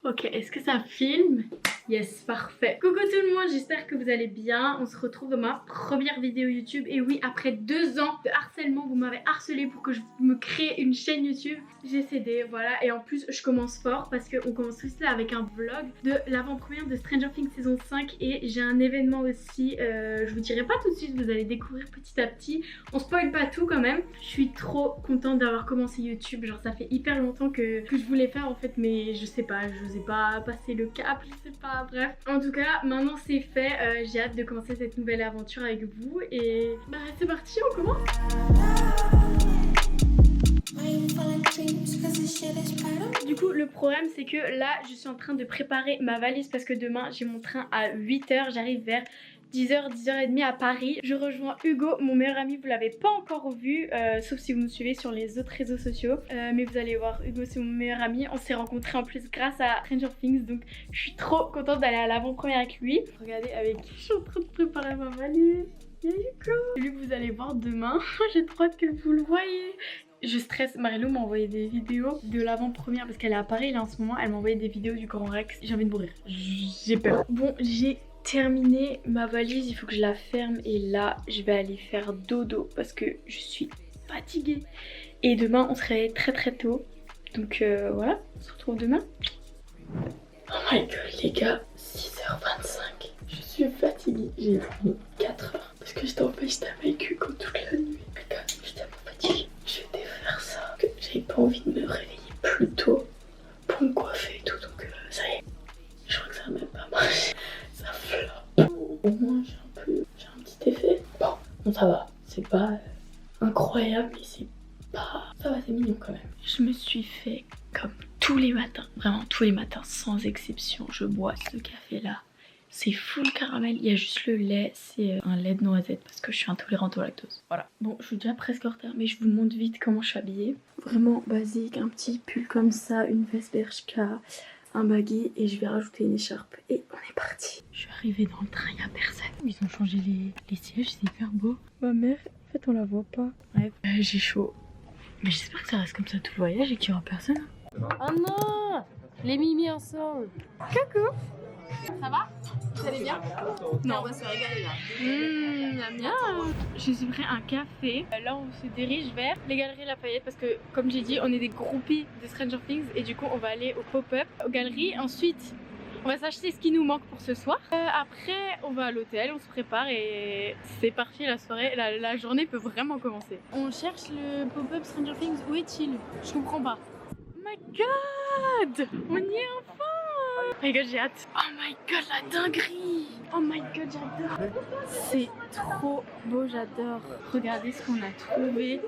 Ok, est-ce que ça filme? Yes, parfait. Coucou tout le monde, j'espère que vous allez bien. On se retrouve dans ma première vidéo YouTube. Et oui, après 2 ans de harcèlement, vous m'avez harcelé pour que je me crée une chaîne YouTube. J'ai cédé, voilà. Et en plus, je commence fort parce qu'on commence tout ça avec un vlog de l'avant-première de Stranger Things saison 5. Et j'ai un événement aussi, je vous dirai pas tout de suite, vous allez découvrir petit à petit. On spoil pas tout quand même. Je suis trop contente d'avoir commencé YouTube. Genre ça fait hyper longtemps que je voulais faire en fait, mais je sais pas, je n'osais pas passer le cap, je sais pas. Bref, en tout cas, maintenant c'est fait. J'ai hâte de commencer cette nouvelle aventure avec vous. Et bah c'est parti, on commence. Du coup, le problème c'est que là, je suis en train de préparer ma valise parce que demain j'ai mon train à 8 h. J'arrive vers 10 h, 10 h30 à Paris. Je rejoins Hugo, mon meilleur ami. Vous l'avez pas encore vu, sauf si vous me suivez sur les autres réseaux sociaux. Mais vous allez voir, Hugo c'est mon meilleur ami. On s'est rencontrés en plus grâce à Stranger Things. Donc je suis trop contente d'aller à l'avant-première avec lui. Regardez avec qui je suis en train de préparer ma valise. Il y a Hugo. Lui vous allez voir demain. J'ai trop hâte que vous le voyez. Je stresse. Marilou m'a envoyé des vidéos de l'avant-première parce qu'elle est à Paris là en ce moment. Elle m'a envoyé des vidéos du Grand Rex. J'ai envie de mourir. J'ai peur. Bon, j'ai terminé ma valise, il faut que je la ferme et là je vais aller faire dodo parce que je suis fatiguée et demain on se réveille très tôt, donc voilà, on se retrouve demain. Oh my god les gars, 6 h 25, je suis fatiguée, j'ai dormi 4 heures parce que j'étais en FaceTime avec Hugo toute la nuit. Les gars, je suis tellement fatiguée, je vais défaire ça, que j'avais pas envie de me réveiller plus tôt pour me coiffer et tout, donc ça y est, je crois que ça va même pas marcher. Ça floppe. Au moins j'ai un petit effet. Bon ça va, c'est pas incroyable mais c'est pas... Ça va, c'est mignon quand même. Je me suis fait comme tous les matins, vraiment tous les matins sans exception. Je bois ce café là. C'est full caramel, il y a juste le lait, c'est un lait de noisette parce que je suis intolérante au lactose. Voilà. Bon, je suis déjà presque en retard mais je vous montre vite comment je suis habillée. Vraiment basique, un petit pull comme ça, une veste Bershka, un baggy et je vais rajouter une écharpe et on est parti. Je suis arrivée dans le train, il n'y a personne. Ils ont changé les sièges, c'est hyper beau. Ma mère, en fait on la voit pas. Bref, j'ai chaud. Mais j'espère que ça reste comme ça tout le voyage et qu'il n'y aura personne. Oh non, les mimi ensemble. Coucou. Ça va? Vous allez bien? Non. On va se régaler là. Bien. Je suis pris un café. Là on se dirige vers les Galeries Lafayette parce que comme j'ai dit on est des groupies de Stranger Things et du coup on va aller au pop-up, aux galeries. Ensuite on va s'acheter ce qui nous manque pour ce soir. Après on va à l'hôtel, on se prépare et c'est parti, la soirée, la journée peut vraiment commencer. On cherche le pop-up Stranger Things, où est-il? Je comprends pas. Oh my god, on y est enfin. Oh my god, j'ai hâte. Oh my god, la dinguerie. Oh my god, j'adore. C'est trop beau, j'adore. Regardez ce qu'on a trouvé.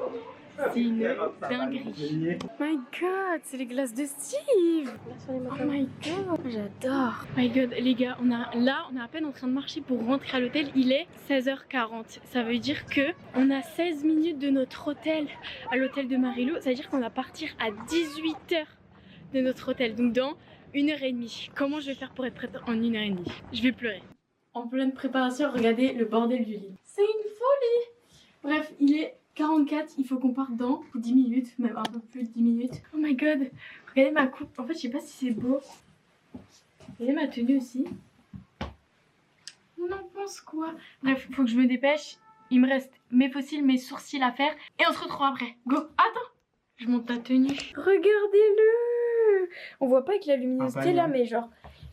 C'est une dinguerie. Oh my god, c'est les glaces de Steve. Oh my god, j'adore. Oh my god, les gars, on est à peine en train de marcher pour rentrer à l'hôtel. Il est 16 h 40. Ça veut dire que on a 16 minutes de notre hôtel à l'hôtel de Marilou. Ça veut dire qu'on va partir à 18 h de notre hôtel. Donc dans 1 h 30. Comment je vais faire pour être prête en 1 h 30? Je vais pleurer. En pleine préparation, regardez le bordel du lit. C'est une folie. Bref, il est 44, il faut qu'on parte dans 10 minutes, même un peu plus de 10 minutes. Oh my god, regardez ma coupe. En fait, je sais pas si c'est beau. Regardez ma tenue aussi. On en pense quoi? Bref, il faut que je me dépêche. Il me reste mes fossiles, mes sourcils à faire. Et on se retrouve après. Go. Attends, je monte ta tenue. Regardez-le. On voit pas avec la luminosité là, mais genre,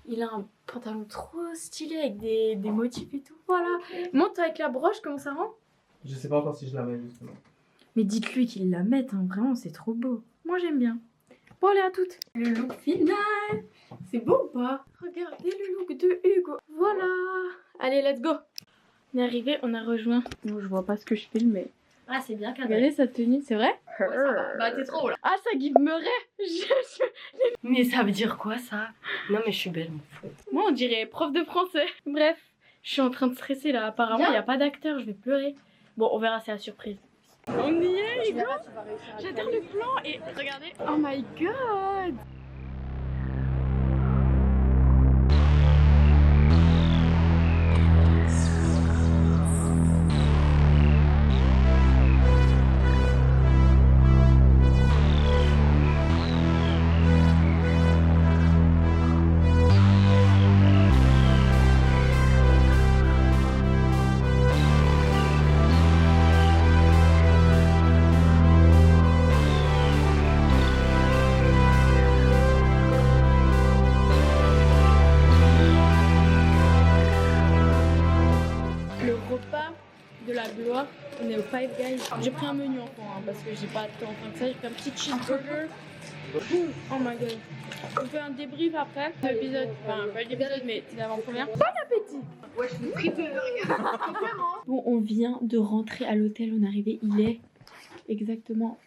il a un pantalon trop stylé avec des motifs et tout. Voilà. Monte avec la broche, comment ça rend? Je sais pas encore si je la mets justement. Mais dites-lui qu'il la mette, hein. Vraiment c'est trop beau. Moi j'aime bien. Bon allez à toutes. Le look final. C'est beau ou pas? Regardez le look de Hugo. Voilà. Allez let's go. On est arrivé, on a rejoint. Non je vois pas ce que je filme mais... Ah c'est bien cadré. Regardez sa tenue, c'est vrai? Ouais, ça va. Bah t'es trop là. Ah ça Guy Murray. Mais ça veut dire quoi ça? Non mais je suis belle mon fou. Moi on dirait prof de français. Bref, je suis en train de stresser là. Apparemment il n'y a pas d'acteur, je vais pleurer. Bon on verra, c'est la surprise. On y est Hugo. J'adore le plan et regardez. Oh my god. On est au Five Guys. J'ai pris un menu enfant parce que j'ai pas tant enfin que ça. J'ai pris un petit cheeseburger. Oh my god. On fait un débrief après l'épisode, enfin pas l'épisode mais l'avant-première. Bon appétit. Ouais, je suis triple burger. Bon, on vient de rentrer à l'hôtel, on est arrivé, il est exactement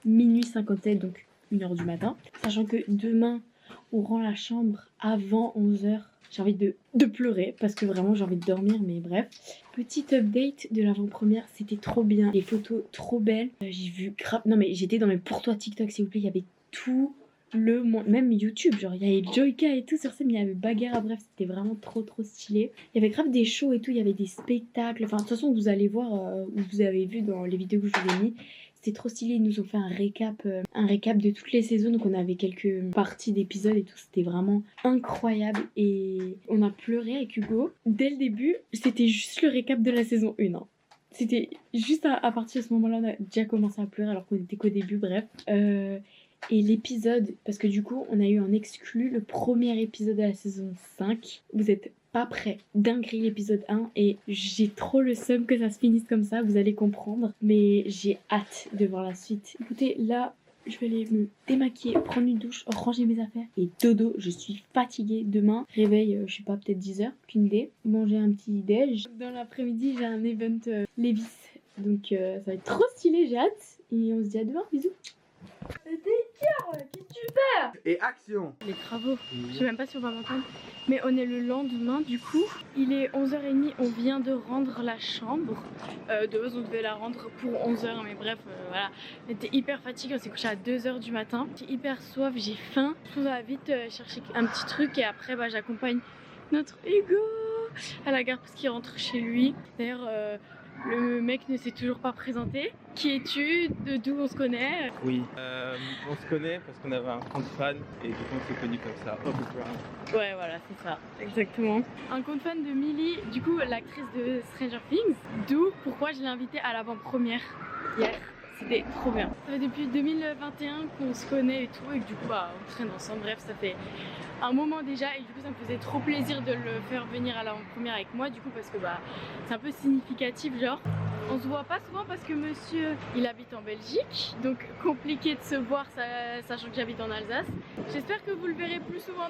minuit 57, donc 1h du matin. Sachant que demain, on rend la chambre avant 11h. J'ai envie de pleurer parce que vraiment j'ai envie de dormir, mais bref. Petite update de l'avant-première, c'était trop bien. Les photos trop belles. J'ai vu grave. Non, mais j'étais dans mes pour toi TikTok, s'il vous plaît. Il y avait tout le monde, même YouTube. Genre, il y avait Joyka et tout sur scène, il y avait Bagarre. Bref, c'était vraiment trop stylé. Il y avait grave des shows et tout, il y avait des spectacles. Enfin, de toute façon, vous allez voir, ou vous avez vu dans les vidéos que je vous ai mis. C'était trop stylé, ils nous ont fait un récap de toutes les saisons, donc on avait quelques parties d'épisodes et tout, c'était vraiment incroyable et on a pleuré avec Hugo. Dès le début, c'était juste le récap de la saison 1. Hein. C'était juste à partir de ce moment-là, on a déjà commencé à pleurer alors qu'on était qu'au début, bref. Et l'épisode, parce que du coup, on a eu en exclu le premier épisode de la saison 5. Vous êtes pas prêts. Dinguerie l'épisode 1 et j'ai trop le seum que ça se finisse comme ça, vous allez comprendre. Mais j'ai hâte de voir la suite. Écoutez, là, je vais aller me démaquiller, prendre une douche, ranger mes affaires et dodo. Je suis fatiguée. Demain, réveil, je sais pas, peut-être 10h, qu'une idée. Manger un petit déj. Dans l'après-midi, j'ai un event Levis. Donc ça va être trop stylé, j'ai hâte. Et on se dit à demain, bisous. Qu'est-ce que tu fais? Et action. Les travaux, je sais même pas si on va m'entendre. Mais on est le lendemain du coup. Il est 11h30, on vient de rendre la chambre. De base on devait la rendre pour 11h, mais bref, voilà. On était hyper fatigués, on s'est couché à 2h du matin. J'ai hyper soif, j'ai faim. Je vais vite chercher un petit truc et après j'accompagne notre Hugo à la gare parce qu'il rentre chez lui. D'ailleurs, le mec ne s'est toujours pas présenté. Qui es-tu? D'où on se connaît? Oui. On se connaît parce qu'on avait un compte fan et du coup on s'est connus comme ça. Ouais, voilà, c'est ça, exactement. Un compte fan de Millie, du coup l'actrice de Stranger Things. D'où pourquoi je l'ai invitée à l'avant-première hier. C'était trop bien. Ça fait depuis 2021 qu'on se connaît et tout, et que du coup on traîne ensemble. Bref, ça fait un moment déjà, et du coup ça me faisait trop plaisir de le faire venir à l'avant-première avec moi, du coup parce que c'est un peu significatif, genre. On se voit pas souvent parce que monsieur il habite en Belgique, donc compliqué de se voir sachant que j'habite en Alsace. J'espère que vous le verrez plus souvent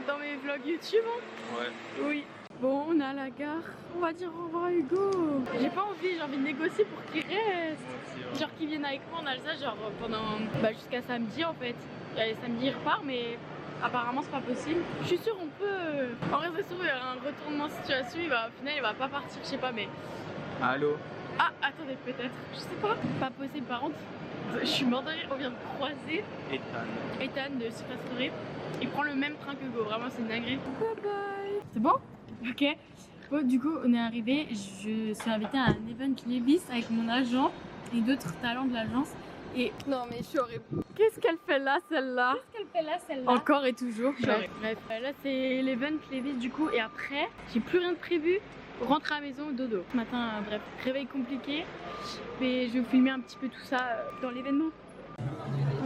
dans mes vlogs YouTube. Hein. Ouais. Oui. Bon, on est à la gare. On va dire au revoir à Hugo. J'ai pas envie, j'ai envie de négocier pour qu'il reste. Genre qu'il vienne avec moi en Alsace, genre pendant jusqu'à samedi en fait. Samedi il repart, mais apparemment c'est pas possible. Je suis sûre on peut. En vrai, c'est sûr il y aura un retournement de situation. Au final il va pas partir, je sais pas, mais. Allô? Ah, attendez, peut-être, je sais pas. Pas possible, par contre, je suis morte de rire, on vient de croiser Ethan de Secret Story. Il prend le même train que Hugo, vraiment c'est une dinguerie. Bye bye. C'est bon? Ok. Bon, du coup, on est arrivé. Je suis invitée à un event Levis avec mon agent et d'autres talents de l'agence. Et Non, mais je suis horrible. qu'est-ce qu'elle fait là, celle-là? Qu'est-ce qu'elle fait là, celle-là? Encore et toujours. Bref, là c'est l'event Levis du coup, et après, j'ai plus rien de prévu. Rentre à la maison, dodo. Ce matin, bref, réveil compliqué. Mais je vais vous filmer un petit peu tout ça dans l'événement.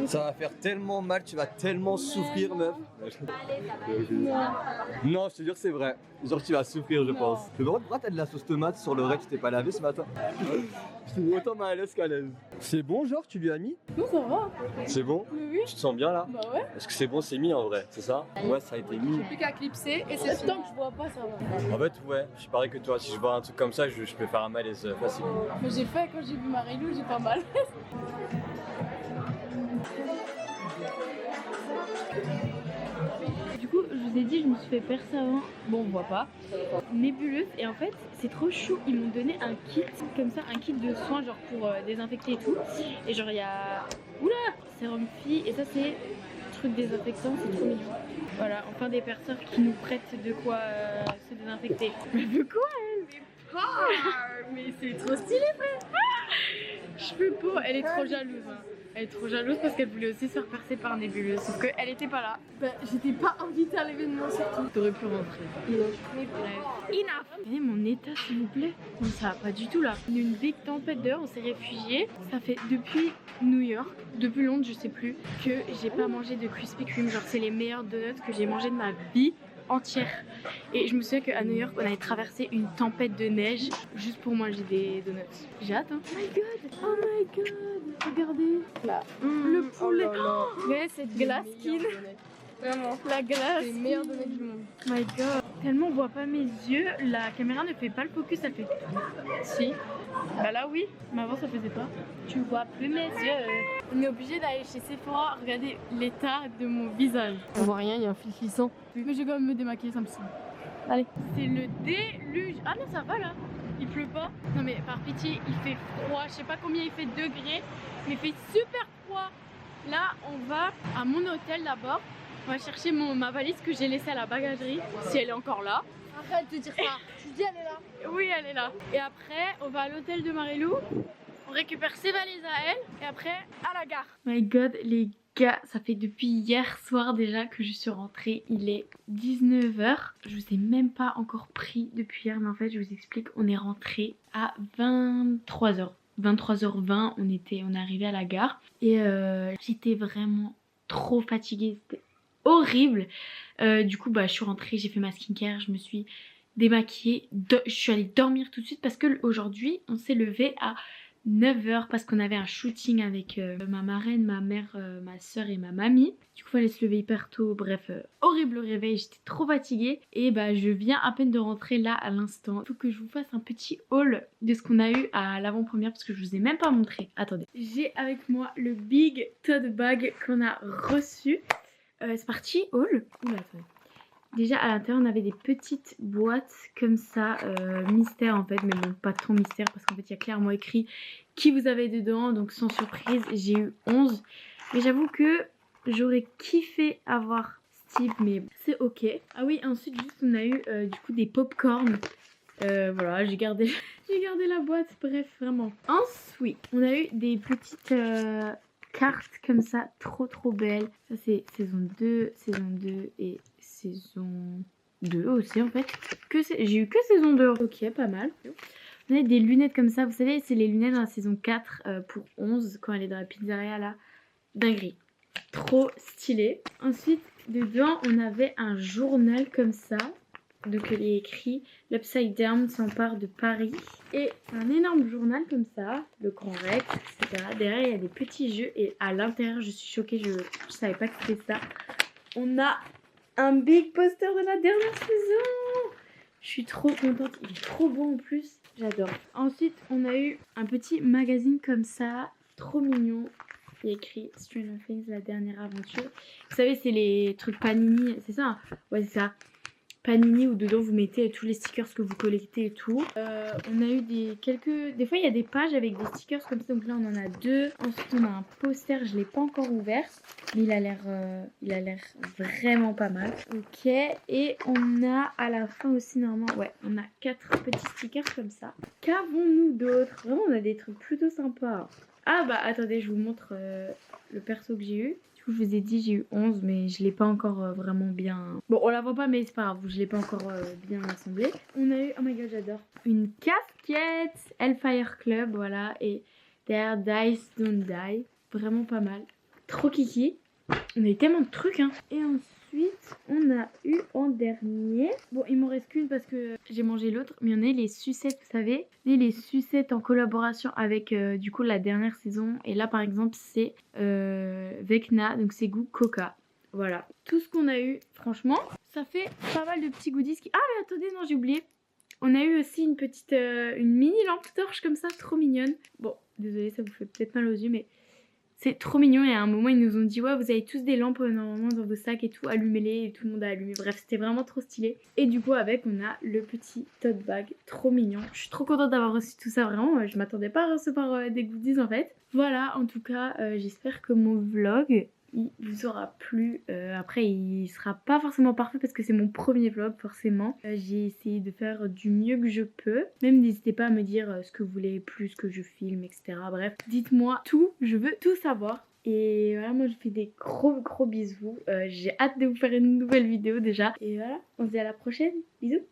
Ça va faire tellement mal, tu vas tellement souffrir, meuf. Non, je te jure, c'est vrai. Genre, tu vas souffrir, je pense. Mais pourquoi t'as de la sauce tomate sur l'oreille, tu t'es pas lavé ce matin? Je suis autant mal à l'aise qu'à l'aise. C'est bon, genre, tu lui as mis? Non, ça va. C'est bon? Oui. Tu te sens bien là? Bah ouais. Est-ce que c'est bon, c'est mis en vrai, c'est ça? Ouais, ça a été mis. Plus qu'à clipser et c'est Tant que je vois pas, ça va. En fait, ouais, je suis pareil que toi. Si je vois un truc comme ça, je peux faire un malaise facile. Moi j'ai fait quand j'ai vu Marilou, j'ai pas mal. Du coup, je vous ai dit, je me suis fait percer avant. Bon, on voit pas. Nébuleuse. Et en fait, c'est trop chou. Ils m'ont donné un kit, comme ça, un kit de soins, genre pour désinfecter et tout. Et genre, il y a. Oula! Sérum fille. Et ça, c'est truc désinfectant, c'est trop mignon. Voilà, enfin des perceurs qui nous prêtent de quoi se désinfecter. Mais de quoi elle? Mais c'est trop stylé, frère! Je peux pas, elle est trop jalouse. Hein. Elle est trop jalouse parce qu'elle voulait aussi se faire percer par Nébuleuse. Sauf qu'elle était pas là. Bah, j'étais pas invitée à l'événement surtout. T'aurais pu rentrer. Mais bref. Enough! Regardez mon état, s'il vous plaît. Non, ça va pas du tout là. Il y a eu une big tempête dehors, on s'est réfugiés. Ça fait depuis New York, depuis Londres, je sais plus, que j'ai pas mangé de Krispy Kreme. Genre, c'est les meilleurs donuts que j'ai mangé de ma vie. entière. Et je me souviens qu'à New York, on avait traversé une tempête de neige juste pour manger des donuts. J'ai hâte, hein. Oh my god, regardez là. Le poulet. Regardez cette glace skin. Vraiment, La glace. c'est les meilleurs donuts du monde. Oh my god. Tellement on voit pas mes yeux, la caméra ne fait pas le focus, elle fait. Si. Bah là oui, mais avant ça faisait pas. Tu vois plus mes yeux. On est obligé d'aller chez Sephora, regarder l'état de mon visage. On voit rien, il y a un fil qui sent. Mais je vais quand même me démaquiller, ça me semble. Allez. C'est le déluge. Ah non, ça va là. Il pleut pas. Non mais par pitié, il fait froid. Je sais pas combien il fait de degrés, mais il fait super froid. Là, on va à mon hôtel d'abord. On va chercher ma valise que j'ai laissée à la bagagerie, si elle est encore là. Arrête de dire ça. Tu dis elle est là. Oui, elle est là. Et après, on va à l'hôtel de Marilou. On récupère ses valises à elle. Et après, à la gare. My god, les gars, ça fait depuis hier soir déjà que je suis rentrée. Il est 19 h. Je vous ai même pas encore pris depuis hier. Mais en fait, je vous explique, on est rentré à 23 h. 23h20, on est arrivé à la gare. Et j'étais vraiment trop fatiguée. C'était horrible. Du coup, bah, je suis rentrée, j'ai fait ma skincare, je me suis démaquillée. Je suis allée dormir tout de suite parce que aujourd'hui, on s'est levé à 9 h parce qu'on avait un shooting avec ma marraine, ma mère, ma soeur et ma mamie. Du coup, il fallait se lever hyper tôt. Bref, horrible réveil, j'étais trop fatiguée. Et bah, je viens à peine de rentrer là à l'instant. Il faut que je vous fasse un petit haul de ce qu'on a eu à l'avant-première parce que je vous ai même pas montré. Attendez. J'ai avec moi le big tote bag qu'on a reçu. C'est parti, haul. Oula, attendez. Déjà à l'intérieur on avait des petites boîtes comme ça, mystère en fait, mais bon pas trop mystère parce qu'en fait il y a clairement écrit qui vous avez dedans, donc sans surprise j'ai eu 11. Mais j'avoue que j'aurais kiffé avoir ce type, mais c'est ok. Ah oui, ensuite juste on a eu du coup des popcorn. Voilà, j'ai gardé la boîte, bref vraiment. Ensuite on a eu des petites cartes comme ça, trop belles. Ça c'est saison 2 et saison 2 aussi en fait. J'ai eu que saison 2. Ok, pas mal. On a des lunettes comme ça, vous savez, c'est les lunettes dans la saison 4 pour 11 quand elle est dans la pizzeria là. Dinguerie. Trop stylé. Ensuite, dedans, on avait un journal comme ça. Donc il est écrit l'Upside Down s'empare de Paris. Et un énorme journal comme ça, le Grand Rex, etc. Derrière il y a des petits jeux et à l'intérieur je suis choquée, je savais pas que c'était ça. On a un big poster de la dernière saison. Je suis trop contente, il est trop beau en plus, j'adore. Ensuite on a eu un petit magazine comme ça, trop mignon. Il y a écrit Stranger Things, la dernière aventure. Vous savez c'est les trucs Panini, c'est ça? Ouais c'est ça. Panini où dedans vous mettez tous les stickers que vous collectez et tout. On a eu des fois il y a des pages avec des stickers comme ça, donc là on en a 2. Ensuite on a un poster, je l'ai pas encore ouvert, mais il a l'air vraiment pas mal. Ok, et on a à la fin aussi normalement, ouais, on a 4 petits stickers comme ça. Qu'avons-nous d'autres? Vraiment on a des trucs plutôt sympas. Ah bah attendez, je vous montre le perso que j'ai eu. Je vous ai dit j'ai eu 11 mais je l'ai pas encore vraiment bien... Bon on la voit pas mais c'est pas grave, je l'ai pas encore bien assemblée. On a eu, oh my god j'adore, une casquette Hellfire Club, voilà, et derrière Dice Don't Die, vraiment pas mal, trop kiki. On a eu tellement de trucs hein. Et ensuite on a eu en dernier, bon il m'en reste qu'une parce que j'ai mangé l'autre, mais on a eu les sucettes, vous savez, les sucettes en collaboration avec du coup la dernière saison. Et là par exemple c'est Vecna, donc c'est goût coca. Voilà, tout ce qu'on a eu, franchement ça fait pas mal de petits goodies qui... Ah mais attendez, non j'ai oublié, on a eu aussi une petite une mini lampe torche comme ça, trop mignonne. Bon désolé ça vous fait peut-être mal aux yeux mais c'est trop mignon. Et à un moment ils nous ont dit ouais vous avez tous des lampes normalement dans vos sacs et tout, allumez-les, et tout le monde a allumé. Bref c'était vraiment trop stylé. Et du coup avec on a le petit tote bag, trop mignon. Je suis trop contente d'avoir reçu tout ça, vraiment je m'attendais pas à recevoir des goodies en fait. Voilà, en tout cas j'espère que mon vlog il vous aura plu. Après il sera pas forcément parfait parce que c'est mon premier vlog forcément. J'ai essayé de faire du mieux que je peux. Même n'hésitez pas à me dire ce que vous voulez plus que je filme, etc. Bref, dites-moi tout, je veux tout savoir. Et voilà, moi je fais des gros bisous. J'ai hâte de vous faire une nouvelle vidéo déjà. Et voilà, on se dit à la prochaine. Bisous.